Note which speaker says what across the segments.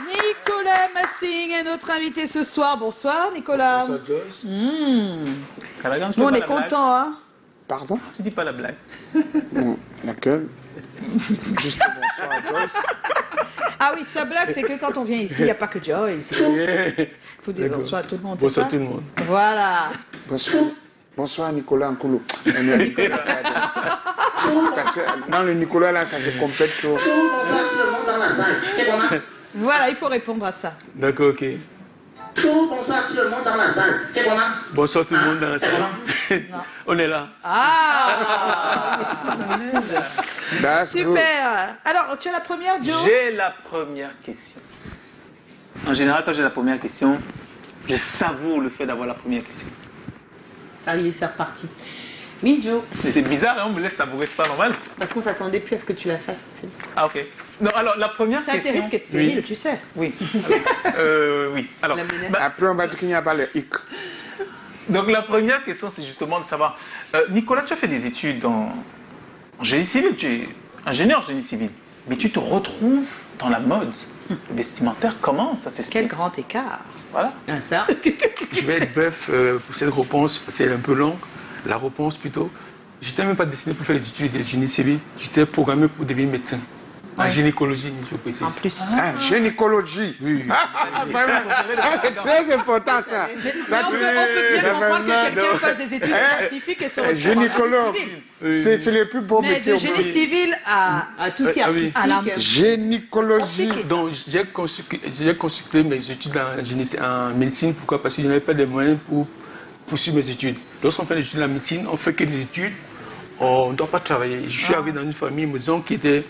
Speaker 1: Nicolas Massing est notre invité ce soir. Bonsoir Nicolas.
Speaker 2: Bonsoir Joyce.
Speaker 1: Nous on est contents, hein.
Speaker 2: Pardon?
Speaker 3: Tu dis pas la blague.
Speaker 2: Laquelle? Juste bonsoir Joyce.
Speaker 1: Ah oui, sa blague, c'est que quand on vient ici, il n'y a pas que Joyce. Il faut dire bonsoir à tout le monde.
Speaker 3: Bonsoir tout le monde.
Speaker 1: Voilà.
Speaker 2: Bonsoir Nicolas Nkoulou. Parce que dans le Nicolas là, ça se complète trop.
Speaker 4: Bonsoir tout le monde dans la salle. C'est comment?
Speaker 1: Voilà, il faut répondre à ça.
Speaker 3: D'accord, ok.
Speaker 4: Bonsoir tout le monde dans la salle. C'est comment?
Speaker 3: Bonsoir tout le monde dans la salle. On est là.
Speaker 1: Ah
Speaker 2: That's good.
Speaker 1: super. Alors, tu as la première, Joe?
Speaker 3: J'ai la première question. En général, quand j'ai la première question, je savoure le fait d'avoir la première question.
Speaker 5: Ça y est, c'est reparti. Oui, Joe.
Speaker 3: Mais c'est bizarre, hein, on me laisse savourer, c'est pas normal.
Speaker 5: Parce qu'on s'attendait plus à ce que tu la fasses.
Speaker 3: Ah, ok. Non, alors la première
Speaker 1: Ça
Speaker 3: question.
Speaker 1: risque de pénible, tu sais.
Speaker 3: Oui. Oui. Alors,
Speaker 5: La menace.
Speaker 2: Après, on va dire qu'il n'y a pas le hic.
Speaker 3: donc la première question, c'est justement de savoir. Nicolas, tu as fait des études en génie civil, tu es ingénieur en génie civil, mais tu te retrouves dans la mode vestimentaire. Comment ça s'explique?
Speaker 1: Quel grand écart.
Speaker 3: Voilà.
Speaker 5: Ah, ça.
Speaker 6: Je vais être bref pour cette réponse, c'est un peu long, la réponse plutôt. Je n'étais même pas destiné pour faire les études de génie civil, j'étais programmé pour devenir médecin. En gynécologie, je précise.
Speaker 1: En plus.
Speaker 2: Ah, gynécologie.
Speaker 6: Oui.
Speaker 2: C'est très important ça.
Speaker 1: Mais on peut bien comprendre que quelqu'un fasse des études scientifiques et se retrouve en
Speaker 2: Gynécologue.
Speaker 1: génie civil.
Speaker 2: C'est le plus beau
Speaker 1: Mais
Speaker 2: métier
Speaker 1: de
Speaker 2: au monde.
Speaker 1: génie civil à
Speaker 5: Tout ce qui est
Speaker 6: Ah oui.
Speaker 5: artistique.
Speaker 2: Gynécologie.
Speaker 1: compliqué.
Speaker 6: Donc j'ai consulté mes études en médecine. Pourquoi? Parce que je n'avais pas de moyens pour poursuivre mes études. Lorsqu'on fait des études en médecine, on fait que des études, on ne doit pas travailler. Je suis arrivé dans une famille, maison, qui était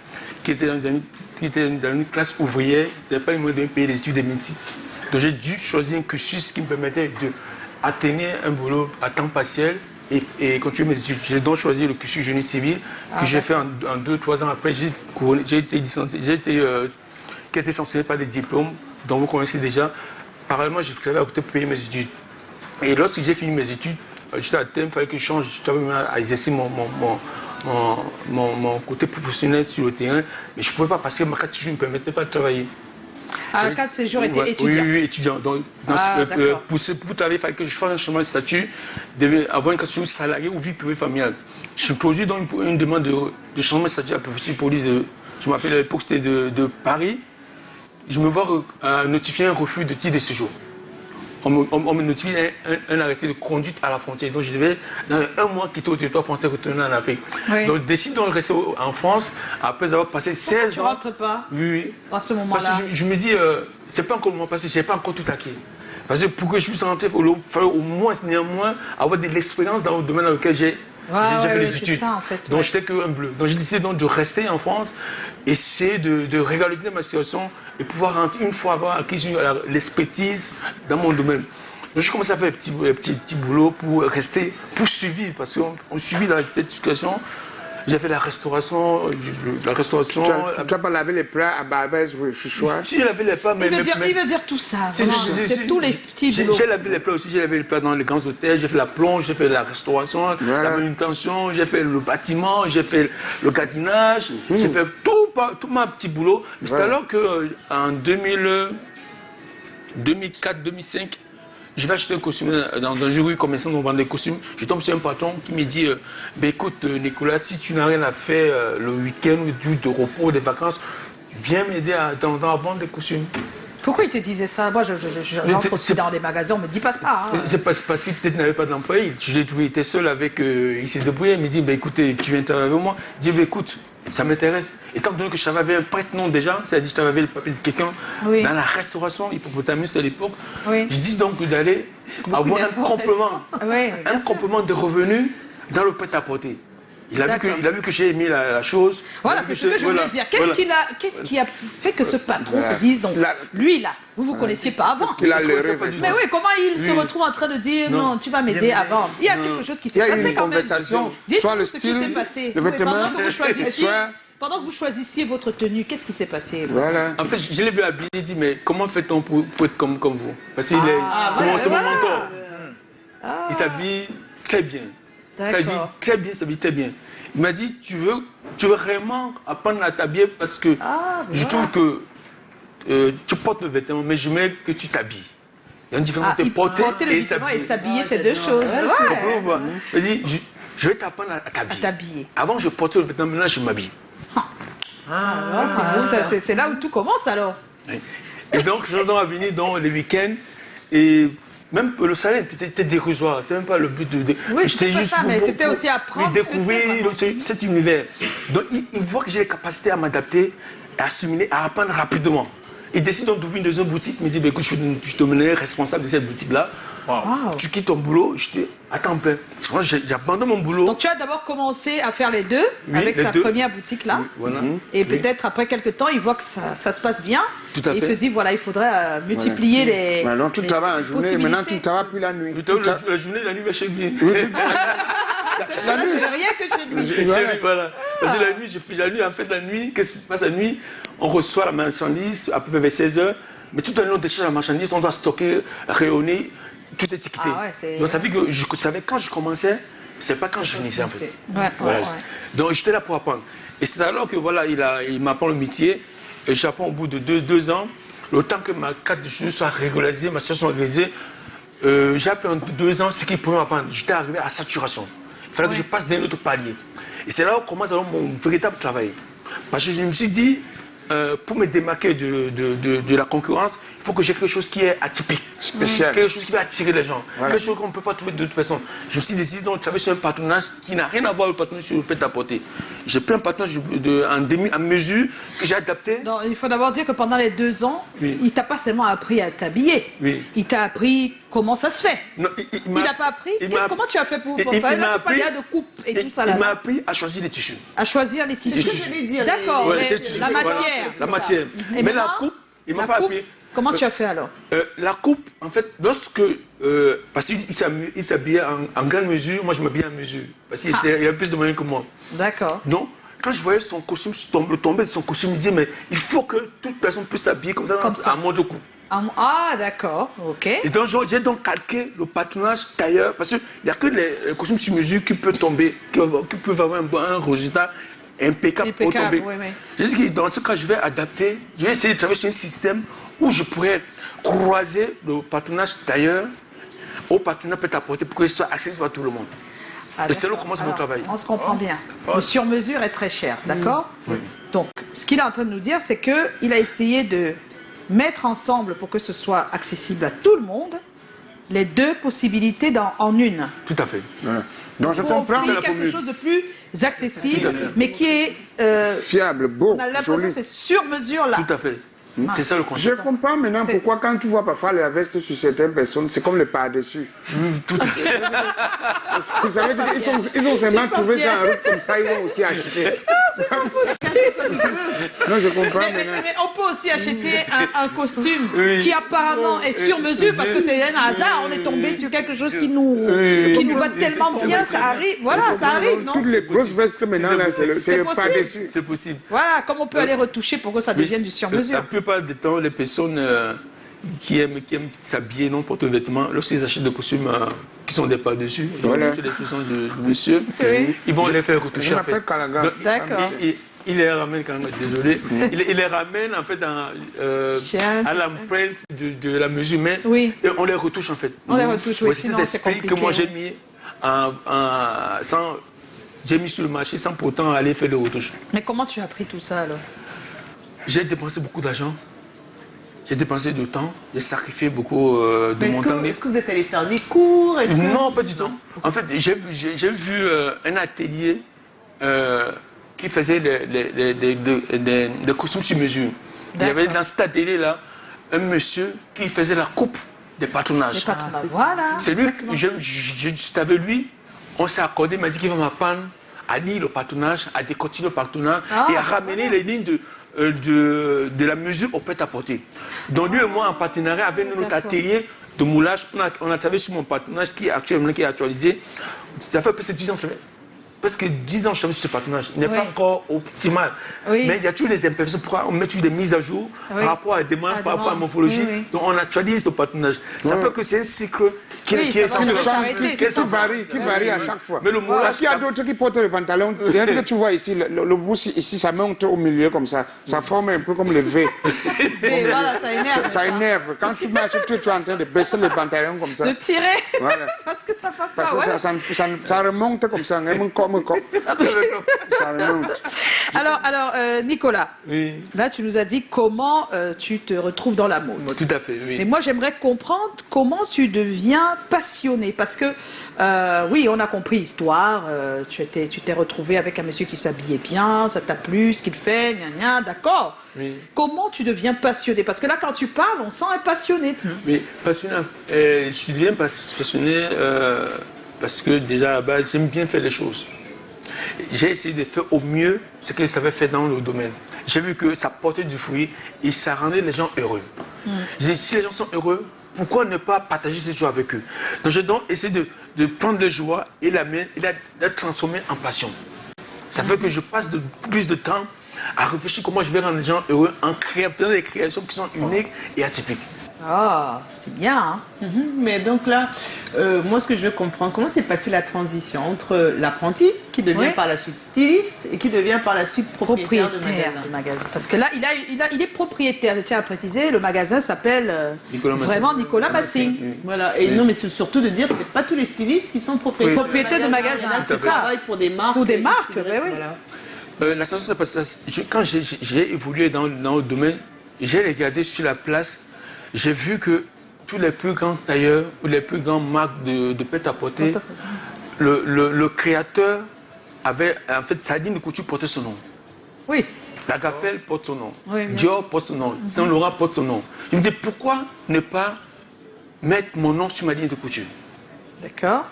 Speaker 6: dans une classe ouvrière. Je n'avais pas les moyens de payer les études de médecine. Donc j'ai dû choisir un cursus qui me permettait d'atteindre un boulot à temps partiel et continuer mes études. J'ai donc choisi le cursus génie civil que j'ai fait en 2-3 ans après. J'ai été licencié, qui a été sanctionné par des diplômes dont vous connaissez déjà. Parallèlement, j'ai travaillé à côté pour payer mes études. Et lorsque j'ai fini mes études, j'étais à terme, il fallait que je change. Je travaillais à exercer mon côté professionnel sur le terrain, mais je ne pouvais pas parce que ma carte de séjour ne me permettait pas de travailler.
Speaker 1: la carte de séjour était étudiant.
Speaker 6: Oui, étudiant. Donc,
Speaker 1: d'accord.
Speaker 6: pour travailler, il fallait que je fasse un changement de statut, avoir une carte de séjour salarié ou vie privée familiale. Je produis donc une demande de changement de statut à la préfecture de police je m'appelle à l'époque, c'était de Paris. Je me vois notifier un refus de titre de séjour. On me notifie un arrêté de conduite à la frontière. Donc je devais, dans un mois, quitter le territoire français, retourner en Afrique.
Speaker 1: Oui.
Speaker 6: Donc je décide de rester en France après avoir passé 16
Speaker 1: Tu
Speaker 6: ans.
Speaker 1: rentres pas
Speaker 6: Oui.
Speaker 1: à ce
Speaker 6: Parce
Speaker 1: moment-là.
Speaker 6: que je me dis, c'est pas encore le moment passé, je n'ai pas encore tout acquis. Parce que pour que je puisse rentrer, il fallait au moins, néanmoins, avoir de l'expérience dans le domaine dans lequel j'ai fait les études.
Speaker 1: C'est ça, en fait.
Speaker 6: Donc j'étais qu'un bleu. Donc j'ai décidé donc de rester en France, essayer de régulariser ma situation et pouvoir rentrer une fois avoir acquis l'expertise dans mon domaine. Donc j'ai commencé à faire des petits boulots pour rester, pour suivre, parce qu'on suivit dans cette situation. J'ai fait la restauration,
Speaker 2: Tu n'as pas lavé les plats à Barbès ce soir?
Speaker 6: Si, j'ai lavé les plats, mais...
Speaker 1: Il veut dire tout ça.
Speaker 6: Si,
Speaker 1: vraiment.
Speaker 6: si,
Speaker 1: C'est tous les petits boulots.
Speaker 6: J'ai lavé les plats aussi, j'ai lavé les plats dans les grands hôtels, j'ai fait la plonge, j'ai fait la restauration,
Speaker 2: Voilà.
Speaker 6: la manutention, j'ai fait le bâtiment, j'ai fait le gardinage, j'ai fait tout mon petit boulot. Mais c'est alors qu'en 2004-2005, je vais acheter un costume dans une rue commerçante où on vend des costumes. Je tombe sur un patron qui me dit écoute Nicolas, si tu n'as rien à faire le week-end ou du de repos, des vacances, viens m'aider à vendre des costumes.
Speaker 1: Pourquoi il te disait ça? Moi, j'entre aussi dans des magasins, on me dit pas ça. Hein.
Speaker 6: C'est parce qu'il peut-être n'avait pas d'employé. Je l'ai trouvé, il était seul avec. Il s'est débrouillé, il me dit écoutez, tu viens travailler avec moi. Je dis écoute, ça m'intéresse. Étant donné que je travaillais avec un prête-nom déjà, c'est-à-dire que je travaillais avec le papier de quelqu'un dans la restauration, Hippopotamus à l'époque, je dis donc d'aller avoir un complément de revenus dans le prêt-à-porter. Il a vu que j'ai aimé la chose.
Speaker 1: Voilà, c'est ce que je voulais dire. Qu'est-ce qui a fait que ce patron se dise, donc, lui là, vous ne connaissiez pas avant.
Speaker 2: Qu'il a le rêve.
Speaker 1: Mais oui, comment il se retrouve en train de dire, non, tu vas m'aider à vendre? Il y a quelque chose qui s'est passé quand même. Dites-nous ce qui s'est passé. Pendant que vous choisissiez votre tenue, qu'est-ce qui s'est passé?
Speaker 2: Voilà.
Speaker 6: En fait, je l'ai vu habillé, j'ai dit, mais comment fait-on pour être comme vous? Parce qu'il c'est mon mentor. Il s'habille très bien. S'habille très bien. Il m'a dit, tu veux vraiment apprendre à t'habiller parce que je trouve que tu portes le vêtement, mais je mets que tu t'habilles. Il y a une différence entre porter
Speaker 1: et s'habiller, c'est deux choses.
Speaker 6: Vas-y, je vais t'apprendre à t'habiller. Avant, je portais le vêtement, maintenant, je m'habille.
Speaker 1: C'est là où tout commence, alors.
Speaker 6: Et donc, je dois venir dans les week-ends, et même le salaire était dérisoire. C'était même pas le but de...
Speaker 1: Oui, c'était juste ça, mais c'était aussi apprendre
Speaker 6: découvrir cet univers. Donc, il voit que j'ai les capacités à m'adapter, à assimiler, à apprendre rapidement. Il décide donc d'ouvrir une deuxième boutique. Il me dit, écoute, je te mets responsable de cette boutique-là. Wow. Tu quittes ton boulot, je te... Attends, j'abandonne mon boulot.
Speaker 1: Donc tu as d'abord commencé à faire les deux, avec sa première boutique-là. Oui, voilà. Et peut-être après quelques temps, il voit que ça se passe bien.
Speaker 6: Tout à fait.
Speaker 1: Et il se dit, voilà, il faudrait multiplier les
Speaker 2: maintenant, tu travailles en journée, maintenant tu ne travailles plus la nuit.
Speaker 6: La journée, la nuit va chez lui.
Speaker 1: C'est rien que chez lui.
Speaker 6: Voilà. Parce que la nuit, je fais la nuit, en fait, la nuit, qu'est-ce qui se passe la nuit? On reçoit la marchandise à peu près vers 16h, mais tout le long, on décharge la marchandise, on doit stocker, rayonner. Tout est étiqueté. Donc ça fait que je savais quand je commençais, c'est pas quand je finissais en fait. Donc j'étais là pour apprendre. Et c'est alors que voilà, il m'apprend le métier. Et j'apprends au bout de deux ans, le temps que ma carte de séjour soit régularisée, ma situation soit régularisée, j'ai appris en 2 ans ce qu'il pouvait m'apprendre. J'étais arrivé à saturation. Il fallait que je passe d'un autre palier. Et c'est là où commence alors mon véritable travail. Parce que je me suis dit, pour me démarquer de la concurrence, il faut que j'ai quelque chose qui est atypique, spécial, quelque chose qui va attirer les gens, quelque chose qu'on ne peut pas trouver d'autres personnes. Je me suis décidé donc de travailler sur un partenariat qui n'a rien à voir avec le partenariat sur le prêt-à-porter. J'ai pris un partenariat en mesure que j'ai adapté.
Speaker 1: Non, il faut d'abord dire que pendant les 2 ans, il ne t'a pas seulement appris à t'habiller, il t'a appris comment ça se fait.
Speaker 6: Non,
Speaker 1: il n'a pas appris. Comment tu as fait pour faire? Il m'a appris de coupe et tout ça.
Speaker 6: Il m'a appris à choisir les tissus.
Speaker 1: À choisir les tissus. D'accord, la matière.
Speaker 6: La matière.
Speaker 1: Et
Speaker 6: mais la coupe, il ne m'a pas appris.
Speaker 1: Comment tu as fait alors?
Speaker 6: La coupe, en fait, lorsque... parce qu'il s'habillait en grande mesure, moi je m'habillais en mesure. Parce qu'il avait plus de moyens que moi.
Speaker 1: D'accord.
Speaker 6: Donc, quand je voyais son costume tomber de son costume, je me disais, mais il faut que toute personne puisse s'habiller comme ça, à mode de coupe.
Speaker 1: Ah, d'accord, ok.
Speaker 6: Et donc, j'ai donc calqué le patronage tailleur, parce qu'il n'y a que les costumes sur mesure qui peuvent tomber, qui peuvent avoir un résultat impeccable pour tomber.
Speaker 1: Oui.
Speaker 6: Je dis que dans ce cas, je vais adapter, je vais essayer de travailler sur un système où je pourrais croiser le patronage tailleur au patronage prêt-à-porter pour que ce soit accessible à tout le monde. Et c'est là où commence mon travail.
Speaker 1: On se comprend bien. Le sur-mesure est très cher, d'accord? Oui. Donc, ce qu'il est en train de nous dire, c'est qu'il a essayé de mettre ensemble, pour que ce soit accessible à tout le monde, les deux possibilités en une.
Speaker 6: Tout à fait.
Speaker 2: Voilà. Donc je comprends.
Speaker 1: C'est quelque chose de plus accessible, mais qui est
Speaker 2: fiable, beau,
Speaker 1: on a l'impression que c'est sur mesure là.
Speaker 6: Tout à fait. C'est ça le concept.
Speaker 2: Je comprends maintenant pourquoi quand tu vois parfois les vestes sur certaines personnes, c'est comme les par-dessus.
Speaker 6: Tout à fait.
Speaker 2: Vous savez, ils ont seulement trouvé ça en route comme ça, ils vont aussi acheter.
Speaker 1: C'est pas possible.
Speaker 2: Non, je comprends
Speaker 1: mais on peut aussi acheter un costume qui apparemment est sur mesure parce que c'est un hasard, on est tombé sur quelque chose qui nous va tellement bien, ça arrive. Voilà, ça arrive, non?
Speaker 2: Toutes les grosses vestes maintenant, c'est le par-dessus.
Speaker 6: C'est possible.
Speaker 1: Voilà, comme on peut aller retoucher pour que ça devienne du sur-mesure.
Speaker 6: La plupart du temps, les personnes qui aiment s'habiller, non porter des vêtements, lorsqu'ils achètent des costumes qui sont des pas-dessus, c'est l'expression de monsieur, ils vont les faire retoucher.
Speaker 2: Je m'appelle Kalaga.
Speaker 1: D'accord.
Speaker 6: Il les ramène quand même, désolé, il les ramène en fait à l'empreinte de la mesure, mais et on les retouche en fait.
Speaker 1: On les retouche, oui, sinon c'est compliqué.
Speaker 6: Que moi j'ai mis j'ai mis sur le marché sans pourtant aller faire les retouches.
Speaker 1: Mais comment tu as appris tout ça alors?
Speaker 6: J'ai dépensé beaucoup d'argent. J'ai dépensé du temps, j'ai sacrifié beaucoup de mon temps.
Speaker 5: Est-ce que vous êtes allé faire des cours?
Speaker 6: Non, pas du tout. En fait, j'ai vu un atelier qui faisait des costumes sur mesure. Il y avait dans cet atelier-là un monsieur qui faisait la coupe des patronages.
Speaker 1: Voilà.
Speaker 6: C'est lui, j'étais avec lui, on s'est accordé, il m'a dit qu'il va m'apprendre à lire le patronage, à décortiquer le patronage et à ramener les lignes de la mesure au prêt-à-porter. Donc lui et moi, en partenariat avec notre atelier de moulage, on a travaillé sur mon patronage qui est actualisé. Ça fait un peu 10 ans. parce que 10 ans, je travaille sur ce partenariat. Il n'est
Speaker 1: Oui.
Speaker 6: pas encore optimal.
Speaker 1: Oui.
Speaker 6: Mais il y a toujours des imperfections. Pourquoi on met toujours des mises à jour
Speaker 1: Oui.
Speaker 6: par rapport à la demande,
Speaker 1: À la
Speaker 6: par rapport à la
Speaker 1: demande.
Speaker 6: morphologie.
Speaker 1: Oui, oui.
Speaker 6: Donc on actualise le partenariat. Ça fait que c'est un cycle qui
Speaker 1: Oui,
Speaker 6: est
Speaker 1: ça va jamais
Speaker 6: sans-
Speaker 1: s'arrêter,
Speaker 6: qui
Speaker 1: c'est
Speaker 6: est
Speaker 1: ça.
Speaker 6: sans-
Speaker 2: Qui varie à chaque fois.
Speaker 6: Mais le mot là,
Speaker 2: Parce qu'il y a d'autres qui portent le pantalon. Regarde que tu vois ici, le bout ici, ça monte au milieu comme ça. Ça forme un peu comme le V.
Speaker 1: Et voilà, ça énerve.
Speaker 2: Ça énerve. Quand tu marches, tu es en train de baisser le pantalon comme ça.
Speaker 1: De tirer.
Speaker 2: Voilà.
Speaker 1: Parce que ça va
Speaker 2: Parce
Speaker 1: pas.
Speaker 2: que
Speaker 1: Ouais.
Speaker 2: ça remonte comme ça. Même comme ça remonte.
Speaker 1: Alors, Nicolas,
Speaker 6: Oui,
Speaker 1: là, tu nous as dit comment tu te retrouves dans la mode.
Speaker 6: tout à fait. Oui.
Speaker 1: Et moi, j'aimerais comprendre comment tu deviens passionné. Parce que, oui, on a compris l'histoire. Tu t'es retrouvé avec un monsieur qui s'habillait bien, ça t'a plu, ce qu'il fait, gna gna, d'accord.
Speaker 6: Oui.
Speaker 1: Comment tu deviens passionné? Parce que là, quand tu parles, on sent un passionné.
Speaker 6: Mais passionné, je deviens passionné parce que déjà à la base, j'aime bien faire les choses. J'ai essayé de faire au mieux ce que je savais faire dans le domaine. J'ai vu que ça portait du fruit et ça rendait les gens heureux. J'ai dit, si les gens sont heureux, pourquoi ne pas partager cette joie avec eux? Donc j'ai donc essayé de prendre la joie et la transformer en passion. Ça fait que je passe plus de temps à réfléchir comment je vais rendre les gens heureux en faisant des créations qui sont uniques et atypiques.
Speaker 1: Ah, c'est bien, hein?
Speaker 5: Mais donc là, moi ce que je veux comprendre, comment s'est passée la transition entre l'apprenti qui devient
Speaker 1: Ouais.
Speaker 5: par la suite styliste et qui devient par la suite propriétaire de magasin.
Speaker 1: du magasin. Parce que là, il est propriétaire. Je tiens à préciser, le magasin s'appelle
Speaker 6: Nicolas Massing.
Speaker 1: vraiment Nicolas Massing.
Speaker 5: Voilà, et non mais c'est surtout de dire que c'est pas tous les stylistes qui sont propriétaires.
Speaker 1: Propriétaires de magasins,
Speaker 5: Il y en a
Speaker 1: c'est
Speaker 5: qui
Speaker 1: ça.
Speaker 5: travaillent pour des marques.
Speaker 1: Pour des
Speaker 5: ici,
Speaker 1: marques,
Speaker 5: là,
Speaker 1: ben oui.
Speaker 5: voilà.
Speaker 6: La transition, c'est parce que quand j'ai évolué dans le domaine, j'ai regardé sur la place, j'ai vu que tous les plus grands tailleurs ou les plus grandes marques de prêt-à-porter, le créateur avait, en fait, sa ligne de couture portait son nom.
Speaker 1: Oui.
Speaker 6: La Gaffel porte son nom.
Speaker 1: Oui, bien
Speaker 6: Dior porte son nom. Saint-Laurent porte son nom. Je me dis, pourquoi ne pas mettre mon nom sur ma ligne de couture?
Speaker 1: D'accord.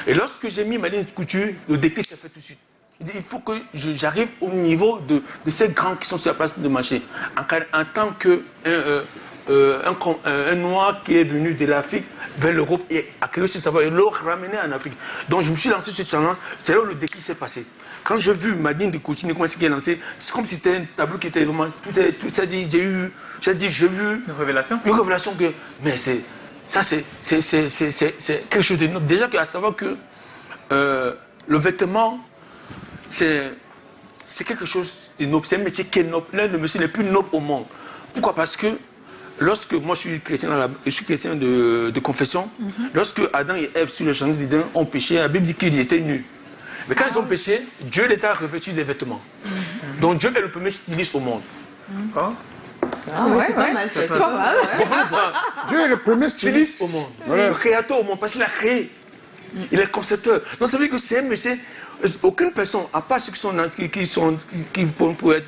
Speaker 6: Et lorsque j'ai mis ma ligne de couture, le déclic s'est fait tout de suite. Je dis, il faut que j'arrive au niveau de ces grands qui sont sur la place de marché. En tant qu'un noir qui est venu de l'Afrique vers l'Europe et acquérir ce savoir et le ramener en Afrique. Donc je me suis lancé sur ce challenge. C'est là où le déclic s'est passé. Quand j'ai vu ma ligne de coaching, comment c'est lancé, c'est comme si c'était un tableau qui était vraiment. Tout ça dit, j'ai vu
Speaker 3: Une révélation?
Speaker 6: une révélation que. Mais c'est quelque chose de noble. Déjà, à savoir que le vêtement, c'est quelque chose de noble. C'est un métier qui est noble, l'un des métiers les plus nobles au monde. Pourquoi? Parce que lorsque moi je suis chrétien, de confession, lorsque Adam et Ève sur le jardin d'Éden ont péché, la Bible dit qu'ils étaient nus. Mais quand ils ont péché, Dieu les a revêtus des vêtements. Donc Dieu est le premier styliste au monde.
Speaker 3: Oh.
Speaker 5: Ah ouais, c'est pas mal.
Speaker 1: C'est pas mal.
Speaker 2: Dieu est le premier styliste.
Speaker 6: Styliste au monde.
Speaker 2: Voilà.
Speaker 6: Le créateur au monde, parce qu'il a créé. Il est concepteur. Donc ça veut dire que c'est un métier. Aucune personne, à part ceux qui pour être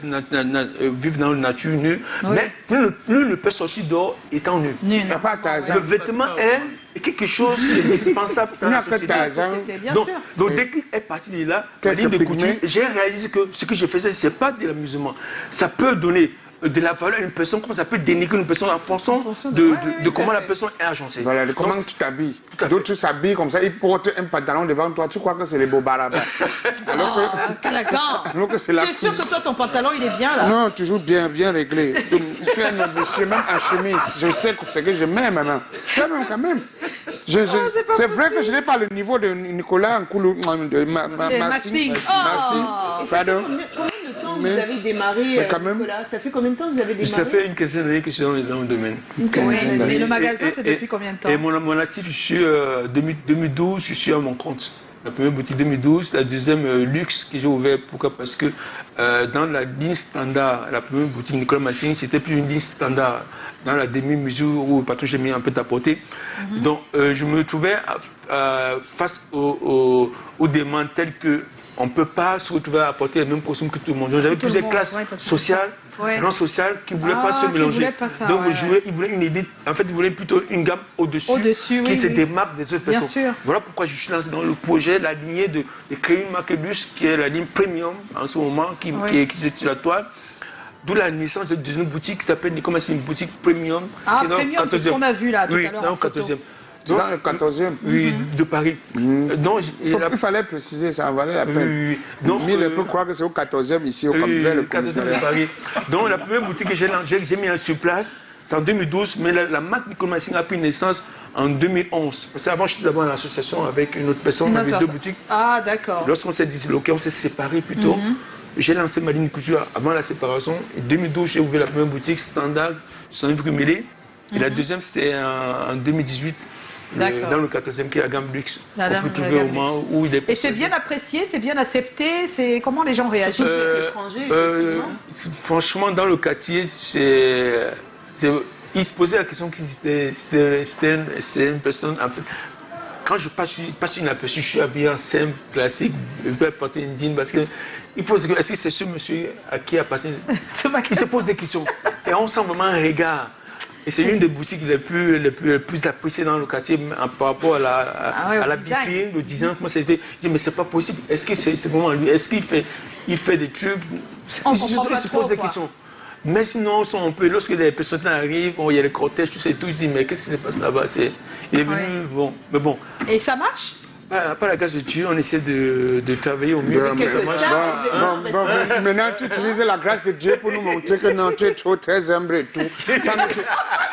Speaker 6: vivre dans la nature nue, mais plus ne peut sortir dehors étant nu.
Speaker 2: Il n'y a pas Tarzan.
Speaker 6: Le vêtement est quelque chose d'indispensable dans
Speaker 2: Il n'y
Speaker 6: la
Speaker 2: a pas
Speaker 6: société.
Speaker 2: Tarzan.
Speaker 1: C'était bien
Speaker 6: Donc,
Speaker 1: sûr.
Speaker 6: donc dès qu'il est parti de là, la
Speaker 2: Quelques
Speaker 6: ligne de couture,
Speaker 2: pygmées.
Speaker 6: j'ai réalisé que ce que je faisais, ce n'est pas de l'amusement. Ça peut donner de la valeur à une personne, comme ça peut dénigrer une personne en fonction de comment la personne est agencée.
Speaker 2: Voilà, de comment
Speaker 6: Donc,
Speaker 2: tu t'habilles.
Speaker 6: Tout à fait.
Speaker 2: D'autres s'habillent comme ça, ils portent un pantalon devant toi, tu crois que c'est les beaux barabas. Alors
Speaker 1: Alors
Speaker 2: que c'est la
Speaker 1: tu es sûr que toi, ton pantalon, il est bien là?
Speaker 2: Non, toujours bien réglé. Je suis un monsieur, même en chemise. Je sais ce que je mets maintenant. Quand même.
Speaker 1: c'est pas
Speaker 2: C'est vrai que je n'ai pas le niveau de Nicolas Nkoulou, de
Speaker 1: C'est Massing. Oh.
Speaker 2: Pardon.
Speaker 5: Combien de temps
Speaker 2: Mais-
Speaker 5: vous avez démarré,
Speaker 2: mais quand même-
Speaker 5: Nicolas? Ça fait combien de temps que vous avez démarré?
Speaker 6: Ça fait une quinzaine d'années que je suis dans le domaine.
Speaker 1: Mais le magasin,
Speaker 6: Et-
Speaker 1: c'est
Speaker 6: et-
Speaker 1: depuis combien de temps?
Speaker 6: Et mon actif, je suis 2012, je suis à mon compte. La première boutique 2012, la deuxième luxe que j'ai ouvert. Pourquoi? Parce que dans la ligne standard, la première boutique Nicolas Massing, c'était plus une ligne standard. Dans la demi-mesure où le patron j'ai mis un peu à porter. Donc je me trouvais face aux demandes telles que on ne peut pas se retrouver à apporter les mêmes costumes que tout le monde. J'avais
Speaker 1: le
Speaker 6: plusieurs
Speaker 1: monde,
Speaker 6: classes
Speaker 1: ouais, parce que
Speaker 6: sociales,
Speaker 1: Ouais.
Speaker 6: non sociales, qui ne voulaient pas se
Speaker 1: qui
Speaker 6: mélanger.
Speaker 1: voulaient pas ça,
Speaker 6: Donc
Speaker 1: ouais,
Speaker 6: ils voulaient une élite, en fait, ils voulaient plutôt une gamme au-dessus,
Speaker 1: Au-dessus,
Speaker 6: qui
Speaker 1: oui,
Speaker 6: se
Speaker 1: oui.
Speaker 6: démarque des autres
Speaker 1: Bien
Speaker 6: personnes.
Speaker 1: sûr.
Speaker 6: Voilà pourquoi je suis lancé dans le projet, la lignée de créer une marque luxe qui est la ligne premium en ce moment, qui est sur la toile. D'où la naissance d'une boutique qui s'appelle Nicolas Massing, une boutique premium.
Speaker 1: Ah,
Speaker 6: qui est dans le
Speaker 1: premium, c'est ce
Speaker 6: 14e.
Speaker 1: qu'on a vu là tout
Speaker 6: Oui,
Speaker 1: à l'heure
Speaker 6: dans
Speaker 1: en
Speaker 6: le
Speaker 1: photo.
Speaker 6: 14e.
Speaker 2: C'est dans le 14e.
Speaker 6: Oui, de Paris. Non,
Speaker 2: Il fallait préciser, ça en valait la peine.
Speaker 6: Donc,
Speaker 2: Mille peut croire que c'est au 14e ici, au
Speaker 6: le 14e de Paris. Donc, la première boutique que j'ai mis sur place, c'est en 2012, mais la marque Nicole Massing a pris naissance en 2011. Parce qu'avant, j'étais d'abord dans l'association avec une autre personne, on avait 2 boutiques.
Speaker 1: Ah, d'accord.
Speaker 6: Lorsqu'on s'est disloqué, on s'est séparés plutôt. J'ai lancé ma ligne de couture avant la séparation. En 2012, j'ai ouvert la première boutique standard, sur un mêlé. Et la deuxième, c'était en 2018. Dans le 14e, qui est la gamme luxe. On peut trouver au moment où il est.
Speaker 1: Et c'est bien apprécié, c'est bien accepté, c'est comment les gens réagissent
Speaker 6: franchement, dans le quartier, il se posait la question que c'était une personne. En fait, quand je passe inaperçu, je suis habillé en simple, classique, je peux porter une jean parce que il pose est-ce que c'est ce monsieur à qui appartient? Il se pose des questions. Et on sent vraiment un regard. Et c'est une des boutiques les plus appréciées dans le quartier par rapport à la vitrine, le design. Moi, c'était, je dis, mais c'est pas possible. Est-ce que c'est vraiment lui? Est-ce qu'il fait des trucs?
Speaker 1: On
Speaker 6: il se pose des questions. Mais sinon, lorsque les personnes arrivent, il y a les cortèges, tout ça et tout, je dis, mais qu'est-ce qui se passe là-bas? Il est venu, bon, mais bon.
Speaker 1: Et ça marche?
Speaker 6: Pas la grâce de Dieu, on essaie de travailler au mieux.
Speaker 2: Maintenant, tu utilises la grâce de Dieu pour nous montrer que non, tu es trop très humble et tout.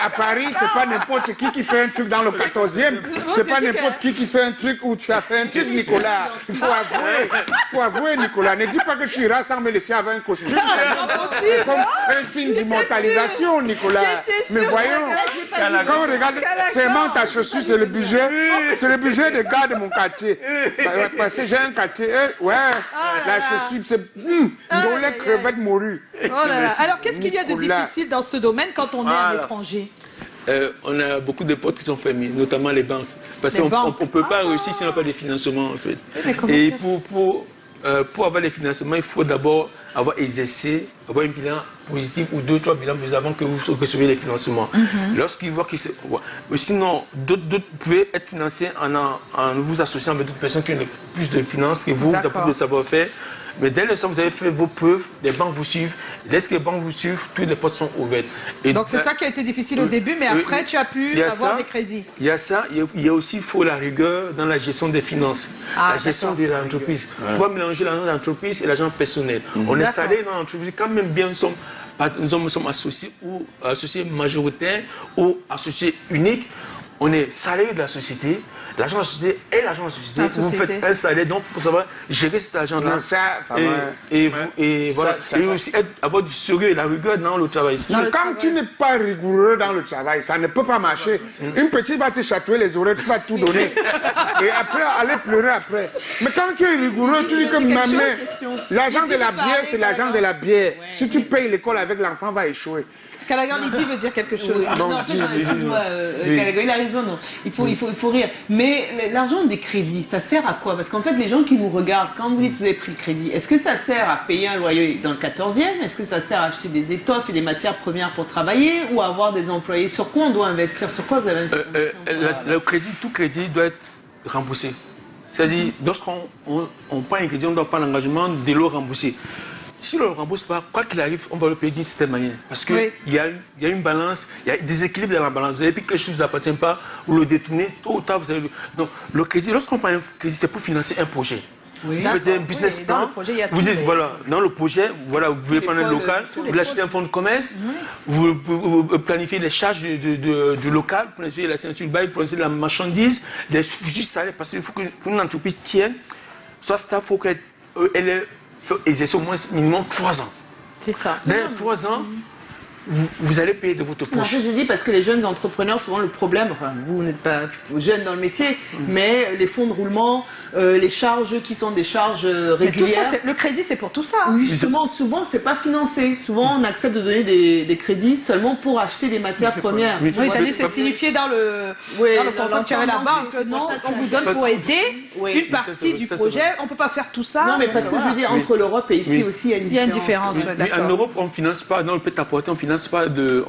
Speaker 2: À Paris, c'est pas n'importe qui fait un truc dans le 14e. C'est pas n'importe qui fait un truc où tu as fait un truc, Nicolas. Il faut avouer, Nicolas. Ne dis pas que tu iras sans me laisser avoir un costume. C'est comme un signe d'immortalisation, Nicolas. Mais voyons, quand on regarde, c'est ta chaussure, c'est le budget des gars de mon quartier. Parce que j'ai un quartier, la chaussure, c'est les crevettes morues.
Speaker 1: Alors, qu'est-ce qu'il y a de difficile dans ce domaine quand on est à l'étranger?
Speaker 6: On a beaucoup de portes qui sont fermées, notamment les banques. Parce qu'on ne peut pas réussir si on n'a pas de financement, en fait. Et pour avoir les financements, il faut d'abord avoir exercé, avoir un bilan positif ou 2 ou 3 bilans plus avant que vous receviez les financements. Lorsqu'ils voient qu'ils se... Sinon, d'autres pouvaient être financés en vous associant avec d'autres personnes qui ont plus de finances que vous, vous avez plus de savoir-faire. Mais dès l'instant que vous avez fait vos preuves, les banques vous suivent. Dès que les banques vous suivent, toutes les portes sont ouvertes. Et
Speaker 1: donc c'est ça qui a été difficile au début, mais après tu as pu avoir des crédits.
Speaker 6: Il y a ça, il y a aussi la rigueur dans la gestion des finances, la gestion de l'entreprise. Il faut pas mélanger l'argent d'entreprise et l'argent personnel. On est salé dans l'entreprise, quand même bien nous sommes associés ou associés majoritaires ou associés uniques. On est salarié de la société. L'argent de la société est l'argent de la société. Vous faites un salaire, donc il faut savoir gérer cet argent-là. Et voilà. Et aussi avoir du sérieux et la rigueur dans le travail.
Speaker 2: Quand tu n'es pas rigoureux dans le travail, ça ne peut pas marcher. Une petite va te chatouiller les oreilles, tu vas tout donner. Et après, aller pleurer après. Mais quand tu es rigoureux, tu dis que maman, l'argent de la bière, c'est l'argent de la bière. Si tu payes l'école avec l'enfant, va échouer.
Speaker 1: Callaghan Lydie veut dire quelque chose.
Speaker 5: Callaghan, il a raison, non. Il faut rire. Mais l'argent des crédits, ça sert à quoi? Parce qu'en fait, les gens qui nous regardent, quand vous dites que vous avez pris le crédit, est-ce que ça sert à payer un loyer dans le 14e? Est-ce que ça sert à acheter des étoffes et des matières premières pour travailler ou à avoir des employés? Sur quoi on doit investir? Sur quoi vous avez investi?
Speaker 6: Le crédit, tout crédit doit être remboursé. C'est-à-dire, lorsqu'on prend un crédit, on doit prendre l'engagement de le rembourser. Si on ne le rembourse pas, quoi qu'il arrive, on va le payer d'une certaine manière. Parce qu'il y a une balance, il y a des équilibres dans la balance. Vous avez pris quelque chose qui ne vous appartient pas, vous le détournez, tôt ou tard, vous avez... Donc, le crédit, lorsqu'on prend un crédit, c'est pour financer un projet. Vous faites un business plan, vous dites, voilà, dans le projet, voilà, vous voulez prendre un local, vous voulez acheter un fonds de commerce, vous planifiez les charges du local, vous planifiez la ceinture de bail, vous planifiez la marchandise, les futurs salaires, parce qu'il faut qu'une entreprise tienne, soit staff, il faut qu'elle exercer au moins minimum 3 ans.
Speaker 1: C'est ça.
Speaker 6: Dans 3 ans, vous allez payer de votre poche.
Speaker 5: Je dis parce que les jeunes entrepreneurs, souvent le problème, enfin, vous n'êtes pas jeune dans le métier, mais les fonds de roulement, les charges qui sont des charges régulières.
Speaker 1: Tout ça, le crédit, c'est pour tout ça.
Speaker 5: Oui, justement, souvent, c'est pas financé. Souvent, on accepte de donner des crédits seulement pour acheter des matières premières.
Speaker 1: Oui, c'est-à-dire c'est signifié dans le contrat que tu avais la banque. Non, on vous donne pour aider une partie du projet. On ne peut pas faire tout ça.
Speaker 5: Non, mais parce que je veux dire, entre l'Europe et ici aussi, il y a une différence.
Speaker 6: En Europe, on ne finance pas, dans le prêt-à-porter, on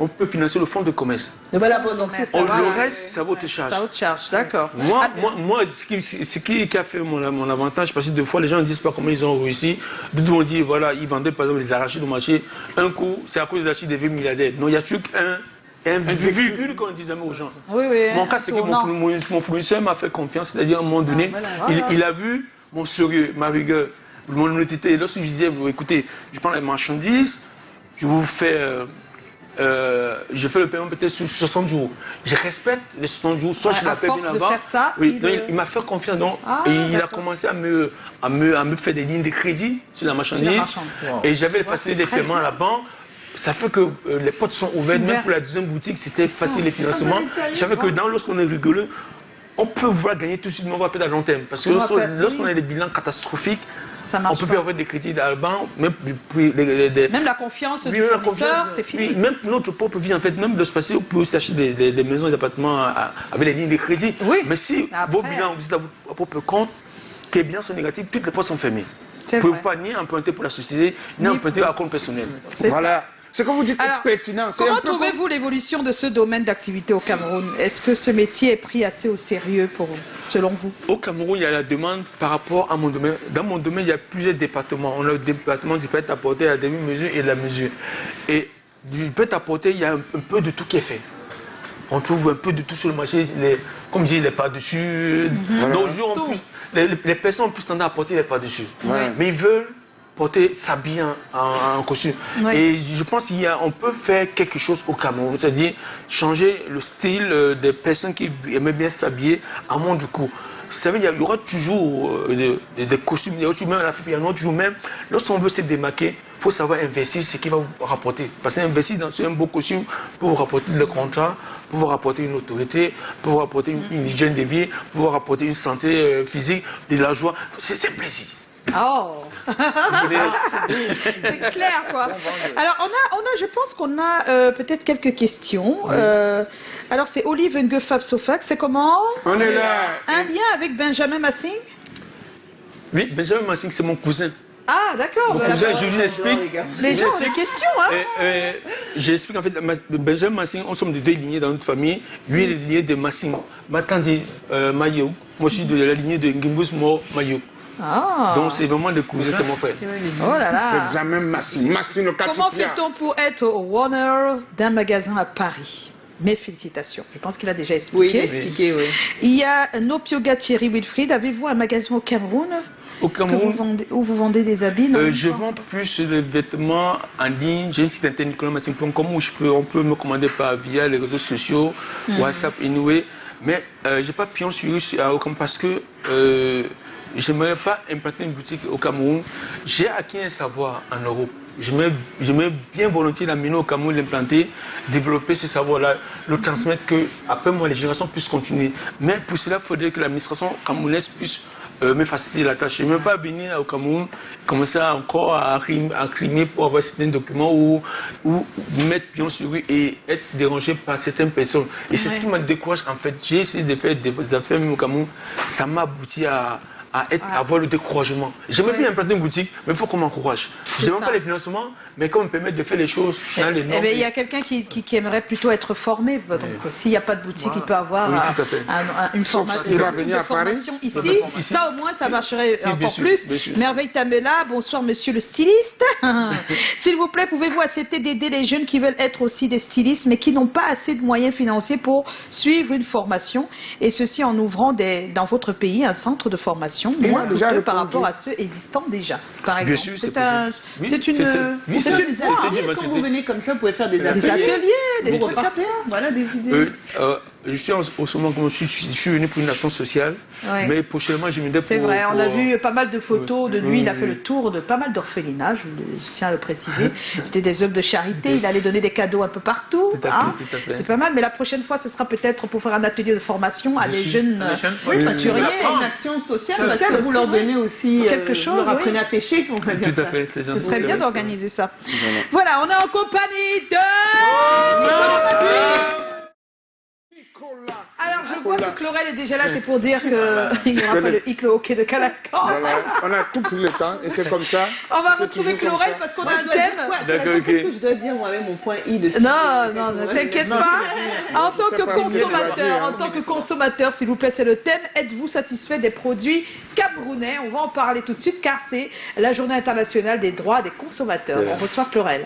Speaker 6: peut financer le fonds de commerce.
Speaker 5: Voilà, bon, donc c'est ça.
Speaker 6: Le reste, ça vaut tes charges.
Speaker 1: Ça vaut tes charges, d'accord.
Speaker 6: Moi, ce qui a fait mon avantage, parce que des fois, les gens ne disent pas comment ils ont réussi. D'autres vont dire, voilà, ils vendaient par exemple les arachides au marché. Un coup, c'est à cause de l'arachide des vieux milliardaires. Non, il y a toujours un virgule qu'on ne dit jamais aux gens.
Speaker 1: Oui, oui.
Speaker 6: Mon cas, c'est que mon fournisseur m'a fait confiance, c'est-à-dire à un moment donné, il a vu mon sérieux, ma rigueur, mon honnêteté. Lorsque je disais, écoutez, je prends les marchandises, je vous fais... je fais le paiement peut-être sur 60 jours. Je respecte les 60 jours, soit je l'appelle bien avant. Il m'a fait confiance, donc, et il a commencé à me faire des lignes de crédit sur la marchandise. Et j'avais passé des paiements à la banque. Ça fait que les portes sont ouvertes, même pour la deuxième boutique, c'était facile les financements. Je savais que lorsqu'on est rigoleux, on peut vouloir gagner tout de suite, mais on va peut-être à long terme. Parce que lorsqu'on a des bilans catastrophiques, on peut plus avoir des crédits à la banque, même
Speaker 1: la confiance du fournisseur, c'est fini.
Speaker 6: Même pour notre propre vie, en fait, même de se passer, on peut aussi acheter des maisons et des appartements avec des lignes de crédit. Mais si vos bilans, vous êtes à votre propre compte, que les bilans sont négatifs, toutes les portes sont fermées. Vous ne pouvez pas ni emprunter pour la société, ni emprunter à compte personnel.
Speaker 2: Voilà. Ce que vous dites est pertinent.
Speaker 1: Comment trouvez-vous l'évolution de ce domaine d'activité au Cameroun? Est-ce que ce métier est pris assez au sérieux selon vous?
Speaker 6: Au Cameroun, il y a la demande par rapport à mon domaine. Dans mon domaine, il y a plusieurs départements. On a le département du prêt-à-porter, la demi-mesure et de la mesure. Et du prêt-à-porter, il y a un peu de tout qui est fait. On trouve un peu de tout sur le marché, comme je dis, les pas-dessus. Les personnes ont plus tendance à porter les pas-dessus. Mais ils veulent s'habiller en costume. Et je pense qu'on peut faire quelque chose au Cameroun, c'est-à-dire changer le style des personnes qui aiment bien s'habiller à mon du coup. Vous savez, il y aura toujours des costumes, il y aura toujours même l'Afrique, il y aura toujours même, lorsqu'on veut se démarquer, il faut savoir investir ce qui va vous rapporter. Parce qu'investir dans un beau costume pour vous rapporter le contrat, pour vous rapporter une autorité, pour vous rapporter une hygiène de vie, pour vous rapporter une santé physique, de la joie, c'est un plaisir.
Speaker 1: Oh. C'est clair, quoi. Alors, je pense qu'on a peut-être quelques questions. Alors, c'est Olive Ngefab Sofak. C'est comment?
Speaker 2: On est là.
Speaker 1: Un lien avec Benjamin Massing?
Speaker 6: Oui, Benjamin Massing, c'est mon cousin.
Speaker 1: Ah, d'accord.
Speaker 6: Mon cousin, je vous explique.
Speaker 1: Les gens ont des questions, hein.
Speaker 6: J'explique, en fait, Benjamin Massing, on sommes de deux lignées dans notre famille. Lui, il est lignée de Massing. Matandi Mayo. Moi, je suis de la lignée de Ngimbus Mo Mayo. Donc c'est vraiment des cousins, c'est mon frère.
Speaker 1: Oh là là.
Speaker 2: L'examen Massing.
Speaker 1: Comment fait-on pour être owner d'un magasin à Paris? Mes félicitations. Je pense qu'il a déjà expliqué.
Speaker 5: Oui.
Speaker 1: Il y a Nopioga Thierry Wilfried. Avez-vous un magasin au Cameroun?
Speaker 6: Au Cameroun,
Speaker 1: où vous vendez des habits?
Speaker 6: je vends plus les vêtements en ligne. J'ai une site internet nicolasmassing.com où on peut me commander via les réseaux sociaux, WhatsApp, Inoué. Mais je n'ai pas pion sur parce que je n'aimerais pas implanter une boutique au Cameroun. J'ai acquis un savoir en Europe. J'aimerais bien volontiers l'amener au Cameroun, l'implanter, développer ce savoir-là, le transmettre, que après moi, les générations puissent continuer. Mais pour cela, il faudrait que l'administration camerounaise puisse me faciliter la tâche. Je ne veux pas venir au Cameroun, commencer encore à crimer pour avoir certains documents ou mettre pion sur rue et être dérangé par certaines personnes. Et c'est ce qui m'a découragé. En fait, j'ai essayé de faire des affaires même au Cameroun. Ça m'a abouti à avoir le découragement. J'aimerais bien implanter une boutique, mais il faut qu'on m'encourage. Je n'ai pas les financements, mais qu'on me permette de faire les choses dans les normes.
Speaker 1: Il y a quelqu'un qui aimerait plutôt être formé. Donc, s'il n'y a pas de boutique, il peut avoir une formation.
Speaker 2: Il va venir à Paris
Speaker 1: ici. Ça, au moins, ça marcherait encore plus. Merveille Tamela, bonsoir, monsieur le styliste. S'il vous plaît, pouvez-vous accepter d'aider les jeunes qui veulent être aussi des stylistes, mais qui n'ont pas assez de moyens financiers pour suivre une formation, et ceci en ouvrant dans votre pays un centre de formation moins coûteux par rapport à ceux existants déjà, par exemple.
Speaker 6: Bien sûr,
Speaker 1: c'est une voie.
Speaker 5: Quand vous venez comme ça, vous pouvez faire des
Speaker 1: ateliers, des
Speaker 5: workshops, voilà, des idées.
Speaker 6: Je suis en ce moment, je suis venu pour une action sociale, mais prochainement, je viendrai pour...
Speaker 1: C'est vrai, on a vu pas mal de photos de lui, il a fait le tour de pas mal d'orphelinats, je tiens à le préciser. C'était des œuvres de charité, il allait donner des cadeaux un peu partout.
Speaker 6: Tout à fait.
Speaker 1: C'est pas mal, mais la prochaine fois, ce sera peut-être pour faire un atelier de formation à des jeunes couturiers.
Speaker 5: Une action sociale, parce que vous leur donnez aussi
Speaker 1: quelque chose,
Speaker 5: vous leur apprenez à pêcher, on va dire.
Speaker 6: Tout à fait, c'est gentil.
Speaker 1: Ce serait bien d'organiser ça. Voilà, on est en compagnie de Nicolas. Alors, je vois que Chlorel est déjà là, c'est pour dire qu'il n'y aura pas le hic, le hockey de Calacan.
Speaker 2: Voilà, on a tout pris le temps et c'est comme ça.
Speaker 1: On va retrouver Chlorel parce qu'on a un thème.
Speaker 5: D'accord, ok. Qu'est-ce que je dois dire, moi, avec mon point I de...
Speaker 1: Non, ne t'inquiète pas. En tant que consommateur, s'il vous plaît, c'est le thème. Êtes-vous satisfait des produits camerounais? On va en parler tout de suite car c'est la journée internationale des droits des consommateurs. On reçoit Chlorel.